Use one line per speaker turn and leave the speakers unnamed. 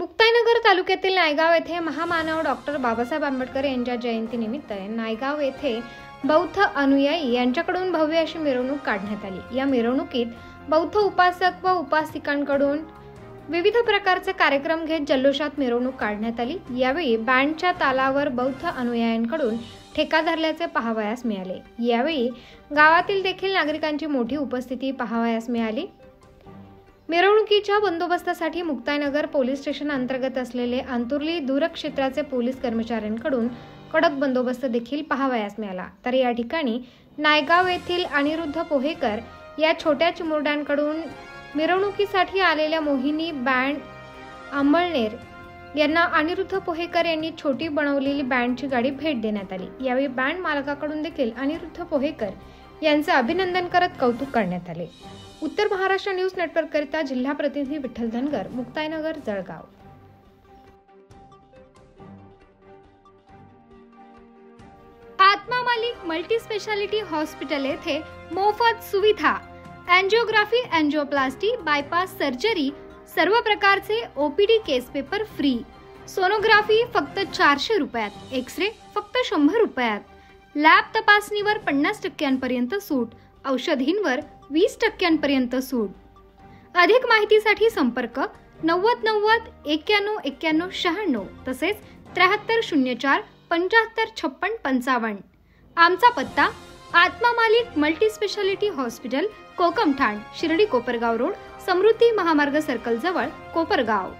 मुक्ताईनगर तालुक्यातील नायगाव येथे महामानव डॉक्टर बाबासाहेब आंबेडकर यांच्या जयंतीनिमित्त नायगाव येथे बौद्ध अनुयायी यांच्याकडून भव्य अशी मिरवणूक काढण्यात आली। या मिरवणुकीत बौद्ध उपासक व उपासिकांकडून विविध प्रकारचे कार्यक्रम घेत जल्लोषात मिरवणूक काढण्यात आली। यावेळी बँडच्या तालावर बौद्ध अनुयायांकडून ठेका धरल्याचे पाहावयास मिळाले। यावेळी गावातील देखील नागरिकांची मोठी उपस्थिती पाहावयास मिळाली। मिरवणुकीच्या बंदोबस्तासाठी मुक्ताईनगर पोलीस स्टेशन अंतर्गत असलेले अंतुर्ली दूरक्षेत्राचे पोलीस कर्मचाऱ्यांकडून कडक बंदोबस्त देखील पाहावयास मिळाला। तर या ठिकाणी नायगाव येथील अनिरुद्ध पोहेकर या छोट्या चिमुरड्यांकडून मिरवणुकीसाठी आलेल्या मोहिनी बँड अंबळनेर यांना अनिरुद्ध पोहेकर यांनी छोटी बनवलेली बँडची गाडी भेट देण्यात आली। यावेळी बँड मालकाकडून देखील अनिरुद्ध पोहेकर यांचे अभिनंदन करत कौतुक करण्यात आले। उत्तर महाराष्ट्र न्यूज नेटवर्क करिता जिल्हा प्रतिनिधी विठ्ठल धनगर, मुक्ताईनगर, जळगाव। आत्मा मालिक मल्टी स्पेशालिटी हॉस्पिटल येथे मोफत सुविधा एंजियोग्राफी, एंजियोप्लास्टी, बायपास सर्जरी, सर्व प्रकारचे ओपीडी केस पेपर फ्री, सोनोग्राफी फक्त 400 रुपयात, एक्सरे फक्त 100 रुपयात, लॅब तपासणीवर 50% सूट, औषधींवर 20% सूट। अधिक माहितीसाठी संपर्क 90 90 91 91 96 तसेच 7304 75 56 55। आमचा पत्ता Atma Malik multi speciality hospital, Kokamthan, Shirdi Kopargaon road, Samruddhi Mahamarg circle जवळ, कोपरगाव।